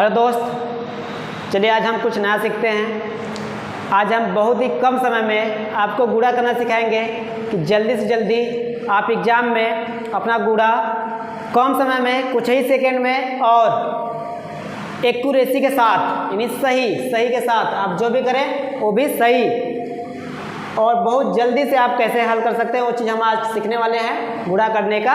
Hello दोस्त, चलिए आज हम कुछ नया सीखते हैं। आज हम बहुत ही कम समय में आपको गुणा करना सिखाएंगे कि जल्दी से जल्दी आप एग्ज़ाम में अपना गुणा कम समय में कुछ ही सेकंड में और एक्यूरेसी के साथ यानी सही के साथ आप जो भी करें वो भी सही और बहुत जल्दी से आप कैसे हल कर सकते हैं वो चीज़ हम आज सीखने वाले हैं। गुणा करने का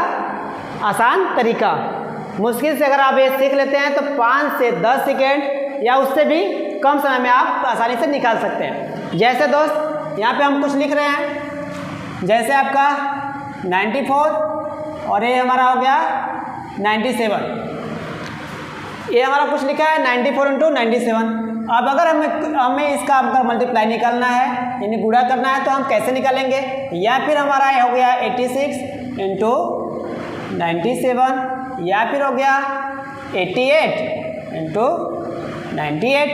आसान तरीका, मुश्किल से अगर आप ये सीख लेते हैं तो 5 से 10 सेकेंड या उससे भी कम समय में आप आसानी से निकाल सकते हैं। जैसे दोस्त यहाँ पे हम कुछ लिख रहे हैं, जैसे आपका 94 और ये हमारा हो गया 97। ये हमारा कुछ लिखा है 94 इंटू 97। अब अगर हमें इसका अगर मल्टीप्लाई निकालना है यानी गुणा करना है तो हम कैसे निकालेंगे, या फिर हमारा हो गया 86 इंटू 97 या फिर हो गया 88 इंटू 98।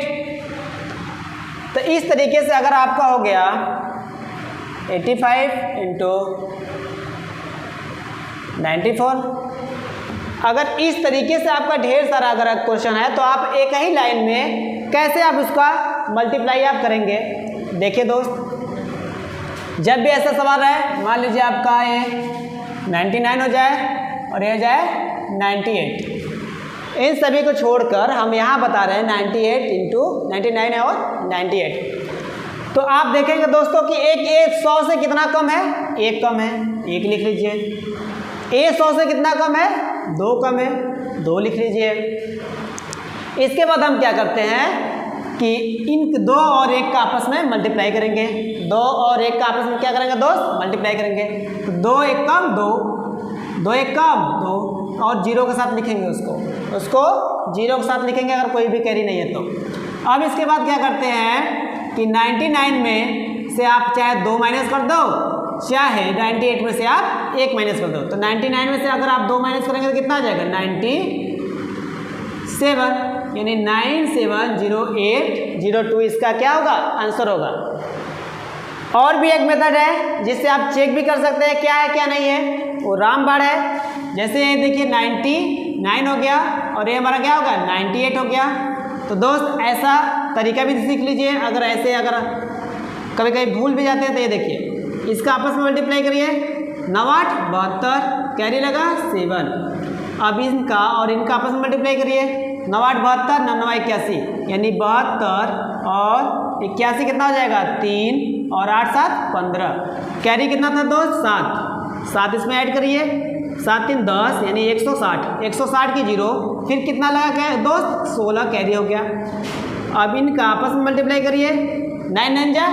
तो इस तरीके से अगर आपका हो गया 85 इंटू 94, अगर इस तरीके से आपका ढेर सारा अगर क्वेश्चन है तो आप एक ही लाइन में कैसे आप उसका मल्टीप्लाई आप करेंगे। देखिए दोस्त, जब भी ऐसा सवाल है, मान लीजिए आपका ये 99 हो जाए और ये हो जाए 98, इन सभी को छोड़कर हम यहाँ बता रहे हैं 98 इंटू 99 है और 98। तो आप देखेंगे दोस्तों कि एक 100 से कितना कम है, 1 कम है, 1 लिख लीजिए। 100 से कितना कम है, 2 कम है, 2 लिख लीजिए। इसके बाद हम क्या करते हैं कि इन 2 और 1 का आपस में मल्टीप्लाई करेंगे। 2 और 1 का आपस में क्या करेंगे दोस्त, मल्टीप्लाई करेंगे। तो 2 1 कम 2, 2 1 कम 2 और 0 के साथ लिखेंगे उसको 0 के साथ लिखेंगे अगर कोई भी कैरी नहीं है तो। अब इसके बाद क्या करते हैं कि 99 में से आप चाहे 2 माइनस कर दो, चाहे 98 में से आप 1 माइनस कर दो। तो 99 में से अगर आप 2 माइनस करेंगे तो कितना आ जाएगा 97, यानी 970802 इसका क्या होगा, आंसर होगा। और भी एक मेथड है जिससे आप चेक भी कर सकते हैं क्या है क्या नहीं है, वो रामबाण है। जैसे ये देखिए 99 हो गया और ये हमारा क्या होगा 98 हो गया। तो दोस्त ऐसा तरीका भी सीख लीजिए। अगर ऐसे अगर कभी कभी भूल भी जाते हैं तो ये देखिए इसका आपस में मल्टीप्लाई करिए, 9 8 72 कैरी लगा 7। अब इनका और इनका आपस में मल्टीप्लाई करिए, 9 8 72 9 9 81, यानी 72 और 81 कितना हो जाएगा 3 और 8 7 15। कैरी कितना था दोस्त 7 इसमें ऐड करिए, 7 3 10 यानी 160 की 0, फिर कितना लगा दोस्त 16 कैरी हो गया। अब इनका आपस में मल्टीप्लाई करिए, 9 9 जा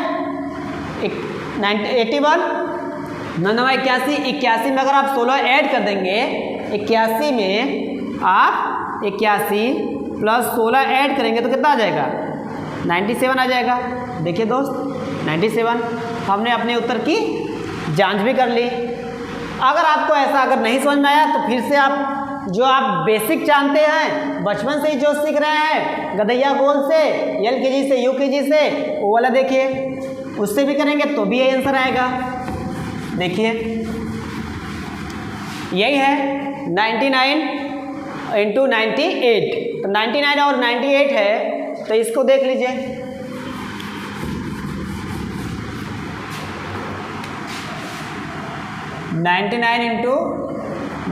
81, 9 9 81 में अगर आप 16 ऐड कर देंगे, 81 में आप 81 प्लस 16 ऐड करेंगे तो कितना आ जाएगा 97 आ जाएगा। देखिए दोस्त 97, हमने अपने उत्तर की जांच भी कर ली। अगर आपको ऐसा अगर नहीं समझ में आया तो फिर से आप जो आप बेसिक जानते हैं बचपन से ही जो सीख रहे हैं गधैया गोल से, LKG से UKG से, वो वाला देखिए, उससे भी करेंगे तो भी यही आंसर आएगा। देखिए यही है 99 इंटू 98। तो 99 और 98 है तो इसको देख लीजिए। इंटू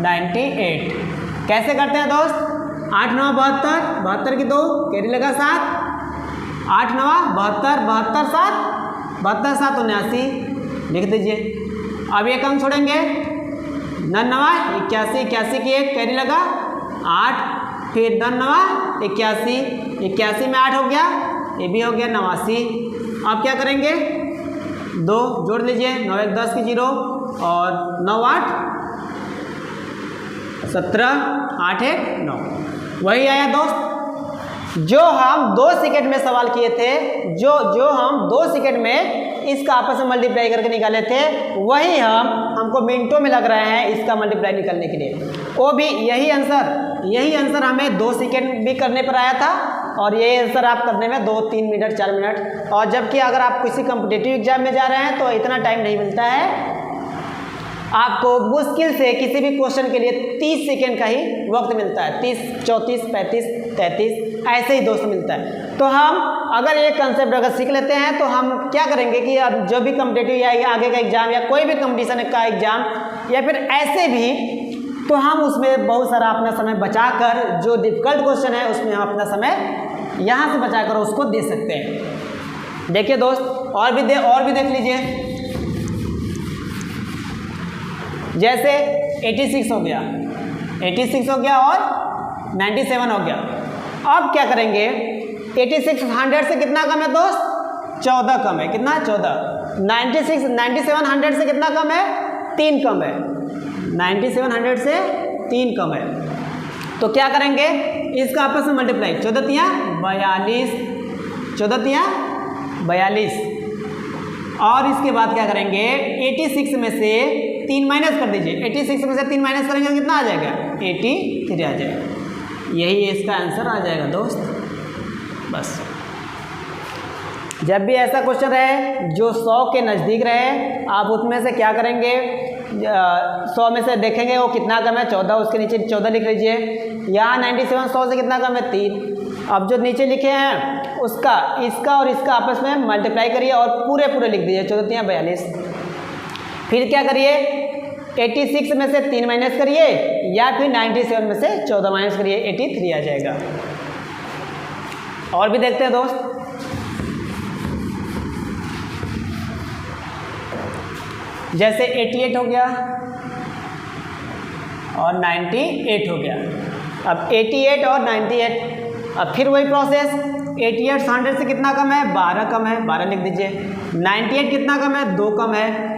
98 कैसे करते हैं दोस्त, 8 9 72 की 2 कैरी लगा 7, 8 9 72 72 7 72 7 79 लिख दीजिए। अब ये कम छोड़ेंगे, 9 9 81 की 1 कैरी लगा 8, फिर 9 9 81 में 8 हो गया, ये भी हो गया 89। अब क्या करेंगे 2 जोड़ लीजिए, 9 1 10 की 0 और 9 8 17 8 1 9, वही आया दोस्त जो हम 2 सेकंड में सवाल किए थे, जो हम 2 सेकंड में इसका आपस में मल्टीप्लाई करके निकाले थे, वही हमको मिनटों में लग रहे हैं इसका मल्टीप्लाई निकालने के लिए। वो भी यही आंसर हमें 2 सेकंड भी करने पर आया था और यही आंसर आप करने में 2 3 मिनट 4 मिनट। और जबकि अगर आप किसी कॉम्पिटिटिव एग्जाम में जा रहे हैं तो इतना टाइम नहीं मिलता है। आपको मुश्किल से किसी भी क्वेश्चन के लिए 30 सेकेंड का ही वक्त मिलता है, 30, 34, 35, 33 ऐसे ही दोस्त मिलता है। तो हम अगर ये कंसेप्ट अगर सीख लेते हैं तो हम क्या करेंगे कि अब जो भी कॉम्पिटिटिव या आगे का एग्जाम या कोई भी कंपटीशन का एग्जाम या फिर ऐसे भी, तो हम उसमें बहुत सारा अपना समय बचाकर जो डिफिकल्ट क्वेश्चन है उसमें हम अपना समय यहाँ से बचाकर उसको दे सकते हैं। देखिए दोस्त, और भी देख लीजिए। जैसे 86 हो गया, 86 हो गया और 97 हो गया। अब क्या करेंगे, 86 100 से कितना कम है दोस्त? 14 कम है। कितना? 14। 97 100 से कितना कम है? 3 कम है। 97 100 से 3 कम है। तो क्या करेंगे, इसका आपस में मल्टीप्लाई, 14 तिया 42, 14 तिया 42। और इसके बाद क्या करेंगे, 86 में से 3 माइनस कर दीजिए। 86 में से 3 माइनस करेंगे तो कितना आ जाएगा? 83 आ जाएगा। यही इसका आंसर आ जाएगा दोस्त। बस जब भी ऐसा क्वेश्चन रहे जो 100 के नज़दीक रहे, आप उसमें से क्या करेंगे, 100 में से देखेंगे वो कितना कम है, 14, उसके नीचे 14 लिख लीजिए। यहाँ 97 100 से कितना कम है? 3। अब जो नीचे लिखे हैं उसका, इसका और इसका आपस में मल्टीप्लाई करिए और पूरे लिख दीजिए, 14 तिया 42। फिर क्या करिए, 86 में से 3 माइनस करिए या फिर 97 में से 14 माइनस करिए, 83 आ जाएगा। और भी देखते हैं दोस्त। जैसे 88 हो गया और 98 हो गया। अब 88 और 98, अब फिर वही प्रोसेस, 88 100 से कितना कम है? 12 कम है, 12 लिख दीजिए। 98 कितना कम है? 2 कम है।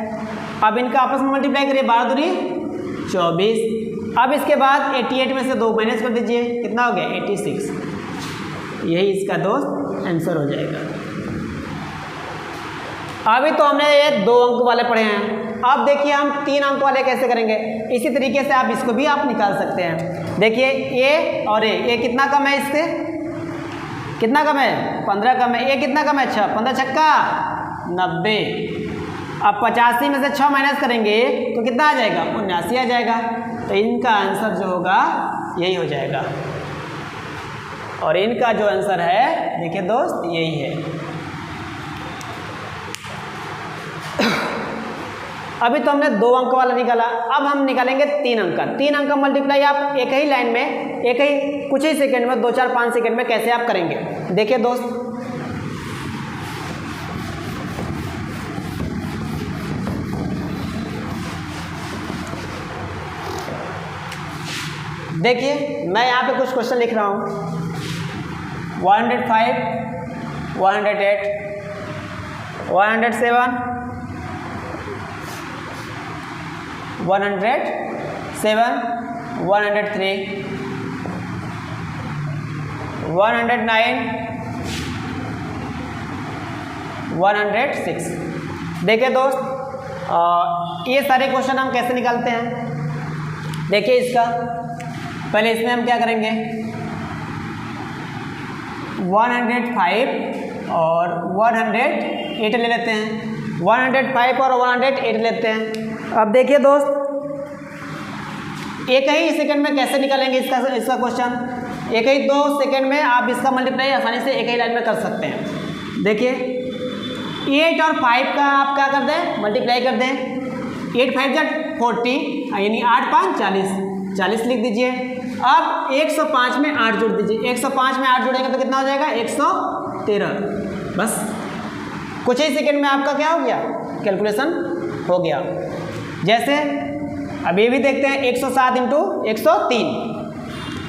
अब इनका आपस में मल्टीप्लाई करिए, 12 दूनी 24। अब इसके बाद 88 में से 2 माइनस कर दीजिए, कितना हो गया? 86। यही इसका दोस्त आंसर हो जाएगा। अभी तो हमने ये 2 अंक वाले पढ़े हैं। अब देखिए हम 3 अंक वाले कैसे करेंगे। इसी तरीके से आप इसको भी आप निकाल सकते हैं। देखिए ए और ए कितना कम है? इससे कितना कम है? 15 कम है। ए कितना कम है? 6, 15 छक्का 90। अब 85 में से 6 माइनस करेंगे तो कितना आ जाएगा? 79 आ जाएगा। तो इनका आंसर जो होगा यही हो जाएगा। और इनका जो आंसर है देखिए दोस्त यही है। अभी तो हमने 2 अंक वाला निकाला, अब हम निकालेंगे 3 अंक का। 3 अंक का मल्टीप्लाई आप एक ही लाइन में, एक ही कुछ ही सेकंड में, 2 4 5 सेकंड में कैसे आप करेंगे, देखिए दोस्त। देखिए मैं यहाँ पे कुछ क्वेश्चन लिख रहा हूँ। 105, 108, 107, 107, 103, 109, 106। देखिए दोस्त, ये सारे क्वेश्चन हम कैसे निकालते हैं। देखिए इसका पहले इसमें हम क्या करेंगे, 105 और 108 ले लेते हैं। 105 और 108 लेते हैं। अब देखिए दोस्त, एक ही सेकंड में कैसे निकालेंगे इसका क्वेश्चन। एक ही 2 सेकंड में आप इसका मल्टीप्लाई आसानी से एक ही लाइन में कर सकते हैं। देखिए 8 और 5 का आप क्या कर दें, मल्टीप्लाई कर दें। 8 5 जा 40, यानी 8 5 40, 40 लिख दीजिए। अब 105 में 8 जोड़ दीजिए। 105 में 8 जोड़ेंगे तो कितना हो जाएगा? 113। बस कुछ ही सेकंड में आपका क्या हो गया, कैलकुलेशन हो गया। जैसे अब ये भी देखते हैं, 107 इंटू 103।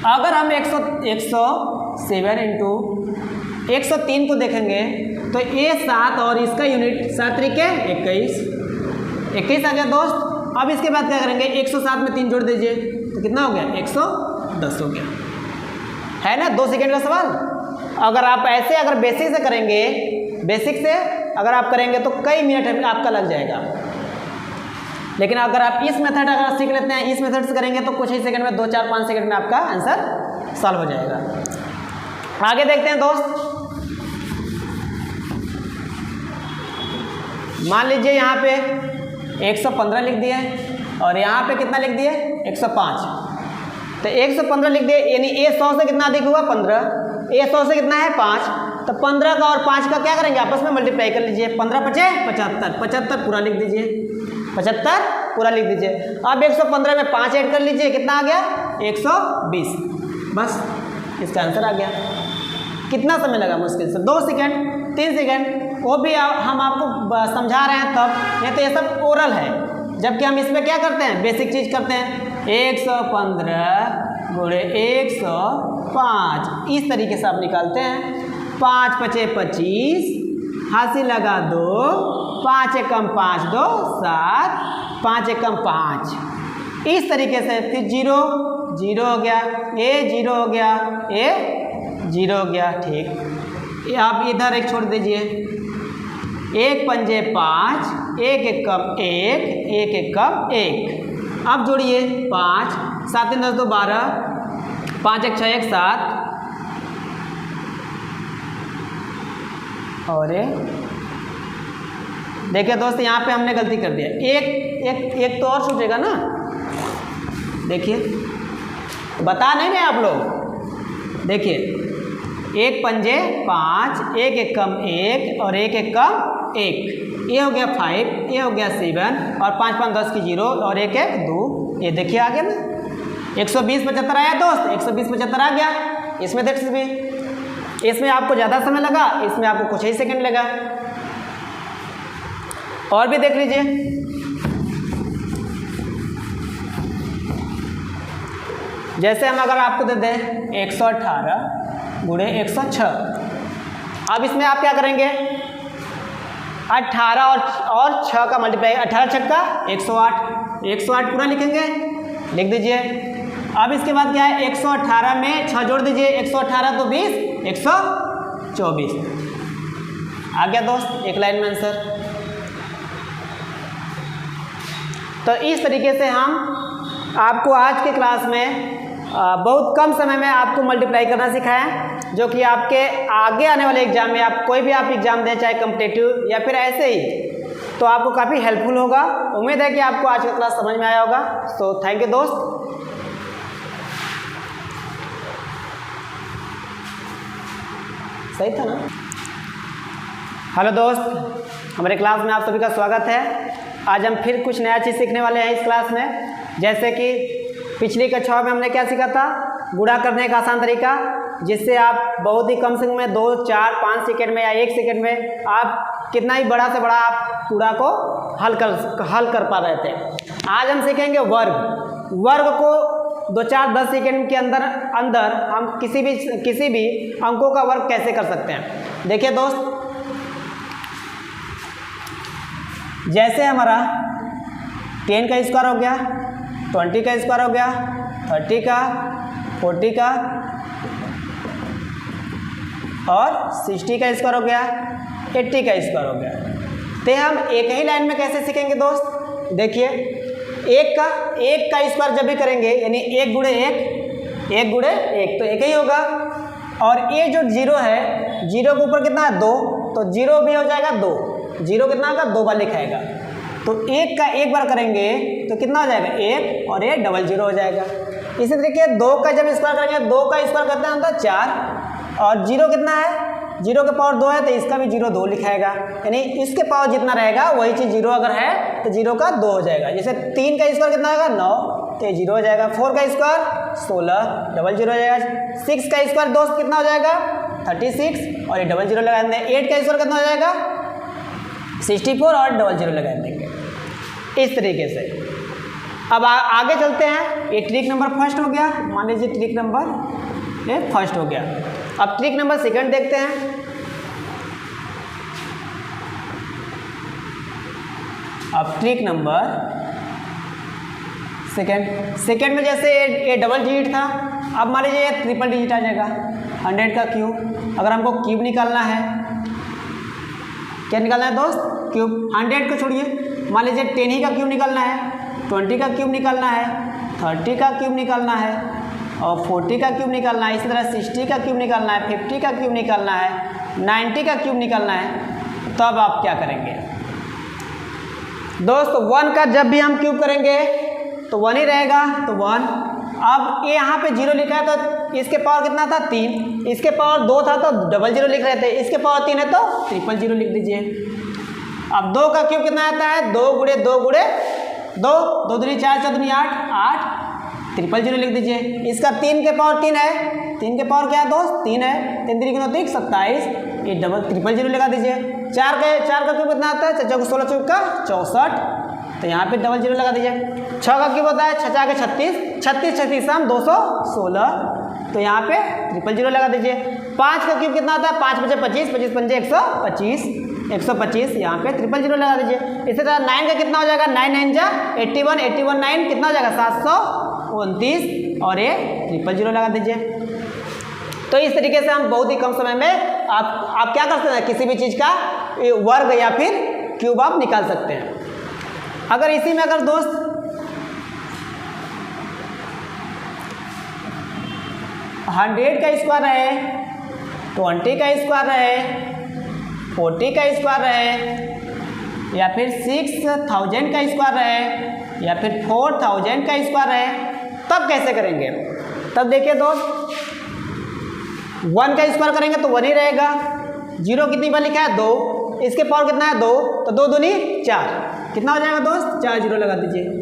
अगर हम 107 इंटू 103 को देखेंगे तो ये 7 और इसका यूनिट 7 तरीके 21 आ गया दोस्त। अब इसके बाद क्या करेंगे, 107 में 3 जोड़ दीजिए तो कितना हो गया? 110 हो गया, है ना। 2 सेकंड का सवाल। अगर आप ऐसे अगर बेसिक से करेंगे, बेसिक से अगर आप करेंगे तो कई मिनट आपका लग जाएगा। लेकिन अगर आप इस मेथड अगर सीख लेते हैं, इस मेथड से करेंगे तो कुछ ही सेकंड में, 2 4 5 सेकंड में आपका आंसर सॉल्व हो जाएगा। आगे देखते हैं दोस्त। मान लीजिए यहाँ पे 115 लिख दिए और यहाँ पे कितना लिख दिए 105, तो 115 लिख दिए, यानी ए 100 से कितना अधिक हुआ 15, ए 100 से कितना है 5, तो 15 का और 5 का क्या करेंगे आपस में मल्टीप्लाई कर लीजिए, 15 × 5 = 75, 75 पूरा लिख दीजिए, 75 पूरा लिख दीजिए। अब 115 में 5 ऐड कर लीजिए, कितना आ गया 120, बस इसका आंसर आ गया। कितना समय लगा मुश्किल से 2 सेकंड 3 सेकंड, वो भी हम आपको समझा रहे हैं तब, नहीं तो ये सब ओरल है, जबकि हम इसमें क्या करते हैं बेसिक चीज़ करते हैं। 115 × 105 इस तरीके से आप निकालते हैं। 5 × 5 = 25, हाथी लगा 2, 5 × 1 = 5, 2 7, 5 × 1 = 5, इस तरीके से। फिर 0 0 हो गया, ए 0 हो गया, ए 0 हो गया, ठीक। आप इधर एक छोड़ दीजिए, 1 × 5 = 5, 1 × 1 = 1, 1 × 1 = 1। अब जोड़िए 5, 7 × 3 = 10, 2 12, 5 × 1 = 6, 1 7, और देखिए दोस्त यहाँ पे हमने गलती कर दिया, एक तो और छूटेगा ना, देखिए बता नहीं रहे आप लोग, देखिए 1 × 5 = 5, 1 × 1 = 1 और 1 × 1 = 1, ये हो गया 5, ये हो गया 7 और 5 × 5 = 10 की 0 और 1 1 2, ये देखिए आ गया ना 120 75 आया दोस्त, 120 75 आ गया। इसमें देख सकते, इसमें आपको ज़्यादा समय लगा, इसमें आपको कुछ ही सेकंड लगा। और भी देख लीजिए, जैसे हम अगर आपको दे दें 118 × 106, अब इसमें आप क्या करेंगे 18 और 6 का मल्टीप्लाई, 18 × 6 = 108, 108 पूरा लिखेंगे, लिख दीजिए। अब इसके बाद क्या है 118 में 6 जोड़ दीजिए, 118 तो 20, 124 आ गया दोस्त, एक लाइन में आंसर। तो इस तरीके से हम आपको आज के क्लास में बहुत कम समय में आपको मल्टीप्लाई करना सिखाएं, जो कि आपके आगे आने वाले एग्जाम में, आप कोई भी आप एग्जाम दें, चाहे कॉम्पिटिटिव या फिर ऐसे ही, तो आपको काफ़ी हेल्पफुल होगा। उम्मीद है कि आपको आज का क्लास समझ में आया होगा। सो थैंक यू दोस्त। सही था ना? हेलो दोस्त, हमारे क्लास में आप सभी का स्वागत है। आज हम फिर कुछ नया चीज़ सीखने वाले हैं इस क्लास में। जैसे कि पिछली कक्षाओं में हमने क्या सीखा था, गुणा करने का आसान तरीका, जिससे आप बहुत ही कम समय में 2 4 5 सेकंड में या 1 सेकंड में आप कितना ही बड़ा से बड़ा आप गुणा को हल कर पा रहे थे। आज हम सीखेंगे वर्ग को 2 4 10 सेकंड के अंदर हम किसी भी अंकों का वर्ग कैसे कर सकते हैं। देखिए दोस्त, जैसे हमारा 10 का स्क्वायर हो गया, 20 का स्क्वायर हो गया, 30 का, 40 का और 60 का स्क्वायर हो गया, 80 का स्क्वायर हो गया। तो हम एक ही लाइन में कैसे सीखेंगे दोस्त, देखिए एक का स्क्वायर जब भी करेंगे, यानी 1 × 1 तो एक ही होगा। और ये जो 0 है, 0 के ऊपर कितना है 2, तो 0 भी हो जाएगा 2, 0 कितना होगा 2 बार लिखाएगा। तो 1 का 1 बार करेंगे तो कितना हो जाएगा 1 और ये 00 हो जाएगा। इसी तरीके 2 का जब स्क्वायर करेंगे, 2 का स्क्वायर करते हैं हम 4 और 0 कितना है, 0 के पावर 2 है तो इसका भी 0 2 लिखाएगा, यानी इसके पावर जितना रहेगा वही चीज़ 0 अगर है तो 0 का 2 हो जाएगा। जैसे 3 का स्क्वायर कितना होगा 9, तो ये 0 हो जाएगा। 4 का स्क्वायर 16, 00 हो जाएगा। 6 का स्क्वायर दोस्त कितना हो जाएगा 36 और ये 00 लगा देंगे। 8 का स्क्वायर कितना हो जाएगा 64 और 00 लगा देंगे। इस तरीके से अब आगे चलते हैं। ये ट्रिक नंबर फर्स्ट हो गया, मान लीजिए ट्रिक नंबर ये फर्स्ट हो गया। अब ट्रिक नंबर सेकंड देखते हैं। अब ट्रिक नंबर सेकंड में जैसे ये डबल डिजिट था, अब मान लीजिए ये ट्रिपल डिजिट आ जाएगा। 100 का क्यूब, अगर हमको क्यूब निकालना है, क्या निकालना है दोस्त, क्यूब। 100 को छोड़िए, मान लीजिए 10 ही का क्यूब निकालना है, 20 का क्यूब निकालना है, 30 का क्यूब निकालना है और 40 का क्यूब निकालना है। इसी तरह 60 का क्यूब निकालना है, 50 का क्यूब निकालना है, 90 का क्यूब निकालना है। तब आप क्या करेंगे दोस्त, 1 का जब भी हम क्यूब करेंगे तो 1 ही रहेगा, तो 1। अब ये यहाँ पे 0 लिखा है तो इसके पावर कितना था 3, इसके पावर 2 था तो डबल 0 लिख रहे थे, इसके पावर 3 है तो ट्रिपल 0 लिख दीजिए। अब 2 का क्यूब कितना आता है 2 गुणे 2 गुणे 2, 2 दूनी 4 4 दूनी 8, 8 ट्रिपल 0 लिख दीजिए। इसका 3 के पावर 3 है, 3 के पावर क्या है दोस्त 3 है, 3 3 29 27, ये डबल ट्रिपल 0 लगा दीजिए। 4 का क्यूब कितना आता है 6 चौक 16 चौक का 64, तो यहाँ पे डबल 0 लगा दीजिए। 6 का क्यूब होता है 6 4 के 36, 36 36 शाम 216, तो यहाँ पे ट्रिपल 0 लगा दीजिए। 5 का क्यूब कितना आता है 5 5 25, 25 5 125, 125, यहाँ पे ट्रिपल 0 लगा दीजिए। इसी तरह 9 का कितना हो जाएगा 9 9 जा 81, 81 9 कितना हो जाएगा 729, और ये ट्रिपल 0 लगा दीजिए। तो इस तरीके से हम बहुत ही कम समय में आप क्या कर सकते हैं, किसी भी चीज़ का वर्ग या फिर क्यूब आप निकाल सकते हैं। अगर इसी में अगर दोस्त 100 का स्क्वायर रहे, 20 का स्क्वायर रहे, 40 का स्क्वायर रहे, या फिर 6000 का स्क्वायर रहे, या फिर 4000 का स्क्वायर रहे, तब कैसे करेंगे। तब देखिए दोस्त 1 का स्क्वायर करेंगे तो 1 ही रहेगा। 0 कितनी बार लिखा है 2, इसके पावर कितना है 2, तो 2 दूनी 4, कितना हो जाएगा दोस्त 4 0 लगा दीजिए।